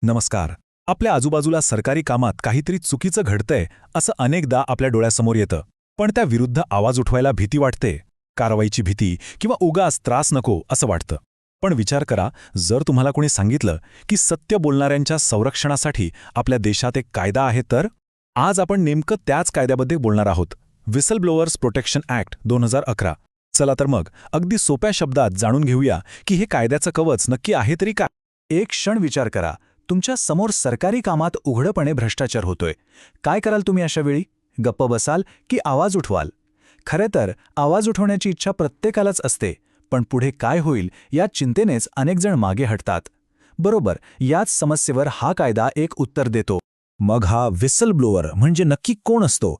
नमस्कार. आपल्या आजूबाजूला सरकारी कामात काहीतरी चुकीचं घडतंय असं अनेकदा आपल्या डोळ्यासमोर येतं. पण त्या विरुद्ध आवाज उठवायला भीती वाटते, कारवाईची भीती किंवा उगाच त्रास नको असं वाटतं. पण विचार करा, जर तुम्हाला कोणी सांगितलं की सत्य बोलणाऱ्यांच्या संरक्षणासाठी आपल्या देशात एक कायदा आहे तर? आज आपण नेमकं त्याच कायद्याबद्दल बोलणार आहोत. Whistle blowers protection act 2011. चला तर मग अगदी सोप्या शब्दात जाणून घेऊया की हे कायद्याचं कवच नक्की आहे तरी काय. एक क्षण विचार करा, तुमच्या समोर सरकारी कामात उघडपणे भ्रष्टाचार होतोय. काय कराल तुम्ही अशा वेळी? गप्प बसाल की आवाज उठवाल? खरे तर आवाज उठवण्याची इच्छा प्रत्येकालाच असते, पण पुढे काय होईल या चिंतेनेच अनेक जण मागे हटतात. बरोबर, याच समस्येवर हा कायदा एक उत्तर देतो. मग हा व्हिसल ब्लोअर म्हणजे नक्की कोण असतो?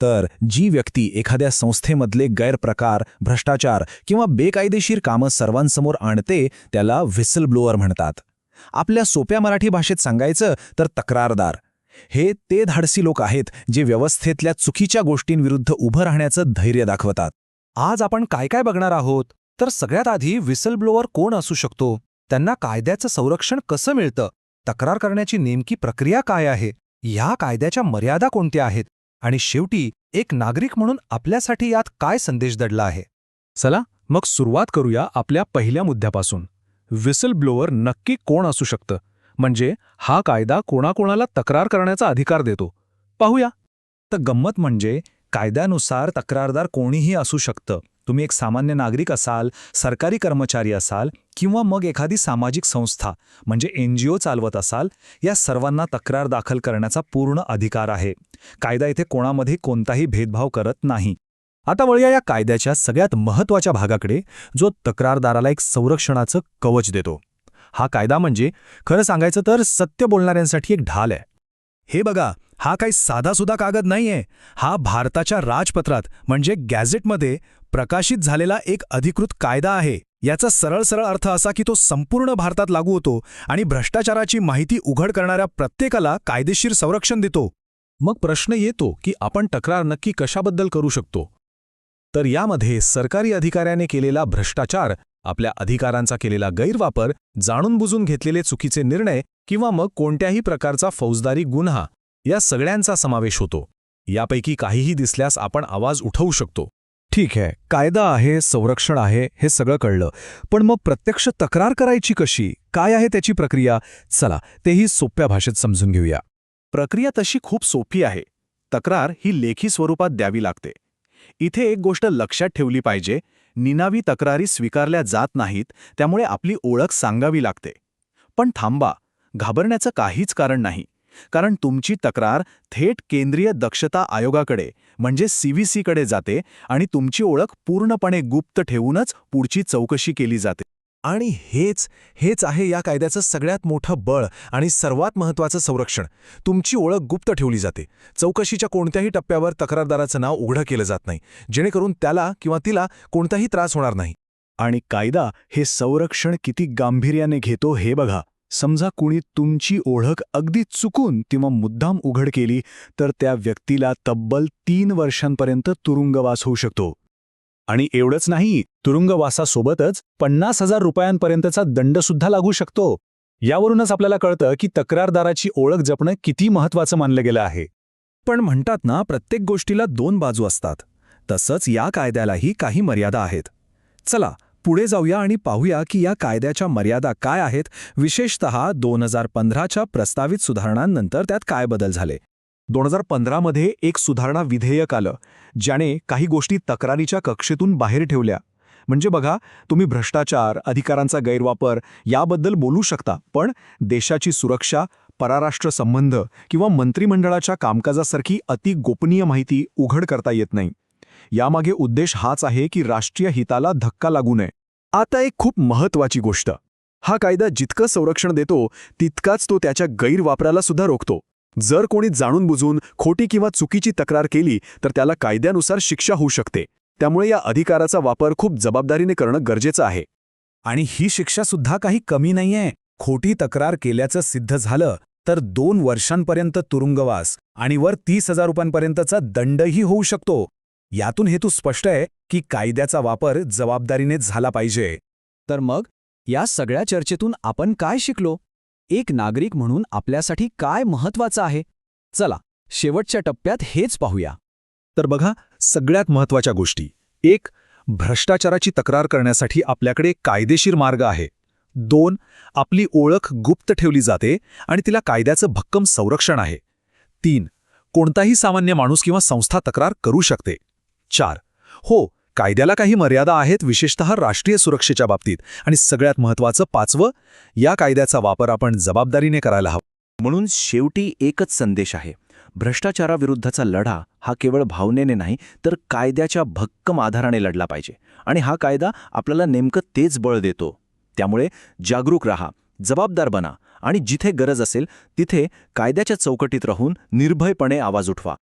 तर जी व्यक्ती एखाद्या संस्थेमधले गैरप्रकार, भ्रष्टाचार किंवा बेकायदेशीर कामं सर्वांसमोर आणते त्याला व्हिसल ब्लोअर म्हणतात. आपल्या सोप्या मराठी भाषेत सांगायचं तर तक्रारदार. हे ते धाडसी लोक आहेत जे व्यवस्थेतल्या चुकीच्या गोष्टींविरुद्ध उभं राहण्याचं धैर्य दाखवतात. आज आपण काय काय बघणार आहोत, तर सगळ्यात आधी व्हिसल ब्लोअर कोण असू शकतो, त्यांना कायद्याचं संरक्षण कसं मिळतं, तक्रार करण्याची नेमकी प्रक्रिया काय आहे, ह्या कायद्याच्या मर्यादा कोणत्या आहेत, आणि शेवटी एक नागरिक म्हणून आपल्यासाठी यात काय संदेश दडला आहे. चला मग सुरुवात करूया आपल्या पहिल्या मुद्द्यापासून. व्हिसल ब्लोअर नक्की कोण असू शकतं, म्हणजे हा कायदा कोणाकोणाला तक्रार करण्याचा अधिकार देतो. पाहूया. तर गंमत म्हणजे कायद्यानुसार तक्रारदार कोणीही असू शकतं. तुम्ही एक सामान्य नागरिक असाल, सरकारी कर्मचारी असाल किंवा मग एखादी सामाजिक संस्था म्हणजे NGO चालवत असाल, या सर्वांना तक्रार दाखल करण्याचा पूर्ण अधिकार आहे. कायदा इथे कोणामध्ये कोणताही भेदभाव करत नाही. आता वळूया या कायद्याच्या सगळ्यात महत्त्वाच्या भागाकडे, जो तक्रारदाराला एक संरक्षणाचं कवच देतो. हा कायदा म्हणजे खरं सांगायचं तर सत्य बोलणाऱ्यांसाठी एक ढाल आहे. हे बघा, हा काही साधासुधा कागद नाहीये. हा भारताच्या राजपत्रात म्हणजे गॅझेटमध्ये प्रकाशित झालेला एक अधिकृत कायदा आहे. याचा सरळ सरळ अर्थ असा की तो संपूर्ण भारतात लागू होतो आणि भ्रष्टाचाराची माहिती उघड करणाऱ्या प्रत्येकाला कायदेशीर संरक्षण देतो. मग प्रश्न येतो की आपण तक्रार नक्की कशाबद्दल करू शकतो? तर यामध्ये सरकारी अधिकाऱ्याने केलेला भ्रष्टाचार, आपल्या अधिकारांचा केलेला गैरवापर, जाणून बुजून घेतलेले चुकीचे निर्णय किंवा मग कोणत्याही प्रकारचा फौजदारी गुन्हा, या सगळ्यांचा समावेश होतो. यापैकी काहीही दिसल्यास आपण आवाज उठवू शकतो. ठीक आहे, कायदा आहे, संरक्षण आहे, हे सगळं कळलं. पण मग प्रत्यक्ष तक्रार करायची कशी? काय आहे त्याची प्रक्रिया? चला तेही सोप्या भाषेत समजून घेऊया. प्रक्रिया तशी खूप सोपी आहे. तक्रार ही लेखी स्वरूपात द्यावी लागते. इथे एक गोष्ट लक्षात ठेवली पाहिजे, निनावी तक्रारी स्वीकारल्या जात नाहीत, त्यामुळे आपली ओळख सांगावी लागते. पण थांबा, घाबरण्याचं काहीच कारण नाही, कारण तुमची तक्रार थेट केंद्रीय दक्षता आयोगाकडे म्हणजे CVC कडे जाते आणि तुमची ओळख पूर्णपणे गुप्त ठेवूनच पुढची चौकशी केली जाते. आणि हेच आहे या कायद्याचं सगळ्यात मोठं बळ आणि सर्वात महत्त्वाचं संरक्षण. तुमची ओळख गुप्त ठेवली जाते. चौकशीच्या कोणत्याही टप्प्यावर तक्रारदाराचं नाव उघडं केलं जात नाही, जेणेकरून त्याला किंवा तिला कोणताही त्रास होणार नाही. आणि कायदा हे संरक्षण किती गांभीर्याने घेतो हे बघा. समजा कुणी तुमची ओळख अगदी चुकून किंवा मुद्दाम उघड केली, तर त्या व्यक्तीला तब्बल 3 वर्षांपर्यंत तुरुंगवास होऊ शकतो. आणि एवढंच नाही, तुरुंगवासासोबतच 50,000 रुपयांपर्यंतचा दंडसुद्धा लागू शकतो. यावरूनच आपल्याला कळतं की तक्रारदाराची ओळख जपणं किती महत्त्वाचं मानलं गेलं आहे. पण म्हणतात ना, प्रत्येक गोष्टीला 2 बाजू असतात. तसंच या कायद्यालाही काही मर्यादा आहेत. चला पुढे जाऊया आणि पाहूया की या कायद्याच्या मर्यादा काय आहेत, विशेषतः 2015च्या प्रस्तावित सुधारणांनंतर त्यात काय बदल झाले. 2015 मध्ये एक सुधारणा विधेयक आलं, ज्याने काही गोष्टी तक्रारीच्या कक्षेतून बाहेर ठेवल्या. म्हणजे बघा, तुम्ही भ्रष्टाचार, अधिकारांचा गैरवापर याबद्दल बोलू शकता, पण देशाची सुरक्षा, परराष्ट्र संबंध किंवा मंत्रिमंडळाच्या कामकाजासारखी अति गोपनीय माहिती उघड करता येत नाही. यामागे उद्देश हाच आहे की राष्ट्रीय हिताला धक्का लागू नये. आता एक खूप महत्त्वाची गोष्ट, हा कायदा जितकं संरक्षण देतो तितकाच तो त्याच्या गैरवापराला सुद्धा रोखतो. जर कोणी जाणून बुजून खोटी किंवा चुकीची तक्रार केली तर त्याला कायद्यानुसार शिक्षा होऊ शकते. त्यामुळे या अधिकाराचा वापर खूप जबाबदारीने करणं गरजेचं आहे. आणि ही शिक्षा सुद्धा काही कमी नाहीये. खोटी तक्रार केल्याचं सिद्ध झालं तर 2 वर्षांपर्यंत तुरुंगवास आणि वर 30,000 रुपयांपर्यंतचा दंडही होऊ शकतो. यातून हेतू स्पष्ट आहे की कायद्याचा वापर जबाबदारीने झाला पाहिजे. तर मग या सगळ्या चर्चेतून आपण काय शिकलो? एक नागरिक म्हणून आपल्यासाठी काय महत्वाचं आहे? चला, शेवटच्या टप्प्यात हेच पाहूया. तर बघा, सगळ्यात महत्त्वाच्या गोष्टी. 1. भ्रष्टाचाराची तक्रार करण्यासाठी आपल्याकडे कायदेशीर मार्ग आहे. 2. आपली ओळख गुप्त ठेवली जाते आणि तिला कायद्याचं भक्कम संरक्षण आहे. 3. कोणताही सामान्य माणूस किंवा संस्था तक्रार करू शकते. 4. हो, कायद्याला काही मर्यादा आहेत, विशेषतः राष्ट्रीय सुरक्षेच्या बाबतीत. आणि सगळ्यात महत्त्वाचं 5वं, या कायद्याचा वापर आपण जबाबदारीने करायला हवा. म्हणून शेवटी एकच संदेश आहे. भ्रष्टाचाराविरुद्धचा लढा हा केवळ भावनेने नाही, तर कायद्याच्या भक्कम आधाराने लढला पाहिजे. आणि हा कायदा आपल्याला नेमकं तेच बळ देतो. त्यामुळे जागरूक राहा, जबाबदार बना आणि जिथे गरज असेल तिथे कायद्याच्या चौकटीत राहून निर्भयपणे आवाज उठवा.